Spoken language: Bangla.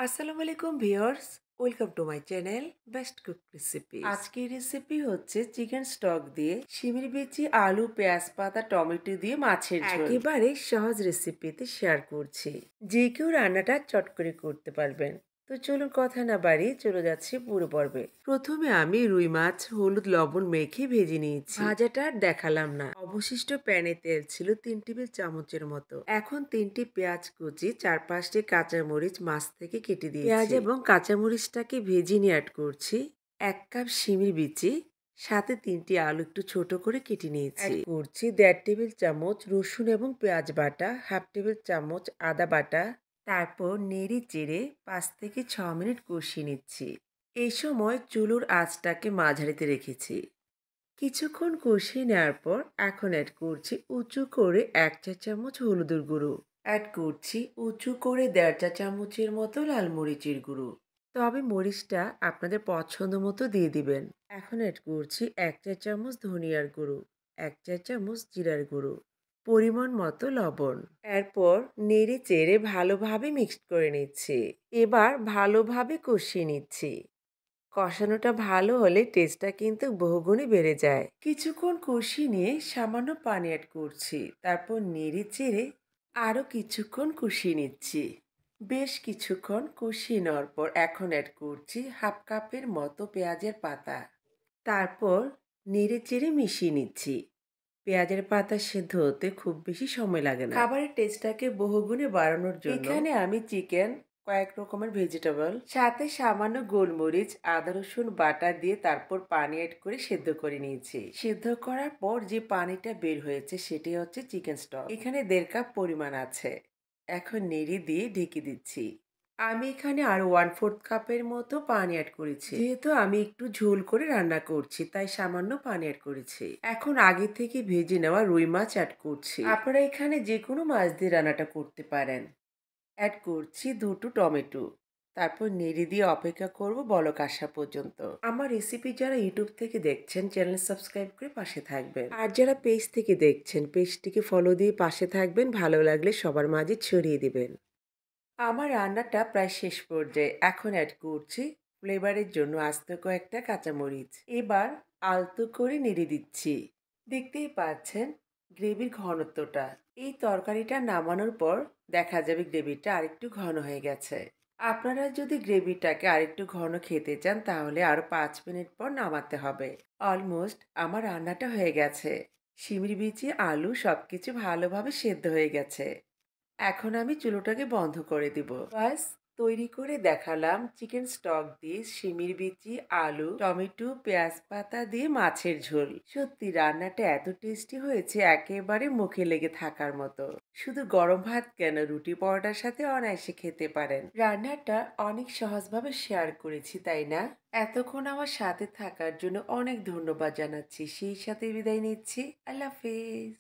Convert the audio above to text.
আসসালামু আলাইকুম viewers, welcome to my channel best cook recipe. আজকের রেসিপি হচ্ছে চিকেন স্টক দিয়ে শিমের বিচি, আলু, পেঁয়াজ পাতা, টমেটো দিয়ে মাছের ঝোল। একেবারে সহজ রেসিপিতে শেয়ার করছি, যে কেউ রান্নাটা চট করে করতে পারবেন। তো চলুন কথা না বাড়িয়ে চলে যাচ্ছি পুরো পর্বে। প্রথমে আমি রুই মাছ হলুদ লবণ মেখে ভেজে নিয়েছি। ভাজাটা আর দেখালাম না, অবশিষ্ট প্যানে তেল ছিল 3 টেবিল চামচের মতো। এখন 3টি পেঁয়াজ কুচি, 4-5টি কাঁচামরিচ মাছ থেকে কেটে দিয়েছি। পেঁয়াজ এবং কাঁচামরিচটাকে ভেজে নিয়ে অ্যাড করছি 1 কাপ শিমের বিচি, সাথে 3টি আলু একটু ছোট করে কেটে নিয়েছি। অ্যাড করছি 1.5 টেবিল চামচ রসুন এবং পেঁয়াজ বাটা, 1/2 টেবিল চামচ আদা বাটা। তারপর নেড়ে চেড়ে 5 থেকে 6 মিনিট কষিয়ে নিচ্ছি। এই সময় চুলোর আঁচটাকে মাঝারিতে রেখেছি। কিছুক্ষণ কষিয়ে নেওয়ার পর এখন অ্যাড করছি উঁচু করে 1 চা চামচ হলুদের গুঁড়ো। অ্যাড করছি উঁচু করে 1.5 চা চামচের মতো লাল মরিচের গুঁড়ো। তবে মরিচটা আপনাদের পছন্দ মতো দিয়ে দিবেন। এখন অ্যাড করছি 1 চা চামচ ধনিয়ার গুঁড়ো, 1 চা চামচ জিরার গুঁড়ো, পরিমাণ মতো লবণ। এরপর নেড়ে চেড়ে ভালোভাবে মিক্সড করে নিচ্ছি। এবার ভালোভাবে কষিয়ে নিচ্ছি। কষানোটা ভালো হলে টেস্টটা কিন্তু বহুগুণে বেড়ে যায়। কিছুক্ষণ কষিয়ে নিয়ে সামান্য পানি অ্যাড করছি। তারপর নেড়ে চেড়ে আরও কিছুক্ষণ কষিয়ে নিচ্ছি। বেশ কিছুক্ষণ কষিয়ে নেওয়ার পর এখন অ্যাড করছি 1/2 কাপের মতো পেঁয়াজের পাতা। তারপর নেড়ে চেড়ে মিশিয়ে নিচ্ছি। পেঁয়াজের পাতা সেদ্ধ হতে খুব বেশি সময় লাগে না। খাবারের টেস্টটাকে বহুগুণে বাড়ানোর জন্য এখানে আমি চিকেন, কয়েক রকমের ভেজিটেবল, সাথে সামান্য গোলমরিচ, আদা রসুন বাটা দিয়ে তারপর পানি অ্যাড করে সেদ্ধ করে নিয়েছি। সেদ্ধ করার পর যে পানিটা বের হয়েছে সেটাই হচ্ছে চিকেন স্টক। এখানে 1.5 কাপ পরিমাণ আছে। এখন নেড়ে দিয়ে ঢেকে দিচ্ছি। আমি এখানে আরো 1/4 কাপের মতো পানি অ্যাড করেছি। যেহেতু আমি একটু ঝোল করে রান্না করছি, তাই সামান্য পানি অ্যাড করেছি। এখন আগে থেকে ভেজে নেওয়া রুই মাছ অ্যাড করছি। আপনারা এখানে যে কোনো মাছ দিয়ে রান্নাটা করতে পারেন। অ্যাড করছি 2টো টমেটো। তারপর নেড়ে দিয়ে অপেক্ষা করব বলক আসা পর্যন্ত। আমার রেসিপি যারা ইউটিউব থেকে দেখছেন চ্যানেল সাবস্ক্রাইব করে পাশে থাকবেন, আর যারা পেজ থেকে দেখছেন পেজটিকে ফলো দিয়ে পাশে থাকবেন। ভালো লাগলে সবার মাঝে ছড়িয়ে দিবেন। আমার রান্নাটা প্রায় শেষ পর্যায়ে। এখন অ্যাড করছি ফ্লেভারের জন্য আস্ত কয়েকটা কাঁচামরিচ। এবার আলতো করে নেড়ে দিচ্ছি। দেখতেই পাচ্ছেন গ্রেভির ঘনত্বটা। এই তরকারিটা নামানোর পর দেখা যাবে গ্রেভিটা আরেকটু ঘন হয়ে গেছে। আপনারা যদি গ্রেভিটাকে আরেকটু ঘন খেতে চান তাহলে আরো 5 মিনিট পর নামাতে হবে। অলমোস্ট আমার রান্নাটা হয়ে গেছে। শিমের বিচি, আলু সবকিছু ভালোভাবে সেদ্ধ হয়ে গেছে। এখন আমি চুলোটাকে বন্ধ করে দিব। ব্যাস, তৈরি করে দেখালাম চিকেন স্টক দিয়ে শিমের বিচি, আলু, টমেটো, পেঁয়াজ পাতা দিয়ে মাছের ঝোল। সত্যি রান্নাটা এত টেস্টি হয়েছে, একেবারে মুখে লেগে থাকার মতো। শুধু গরম ভাত কেন, রুটি পরোটার সাথে অনায়াসে খেতে পারেন। রান্নাটা অনেক সহজভাবে শেয়ার করেছি, তাই না? এতক্ষণ আমার সাথে থাকার জন্য অনেক ধন্যবাদ জানাচ্ছি। সেই সাথে বিদায় নিচ্ছি। আল্লাহ হাফেজ।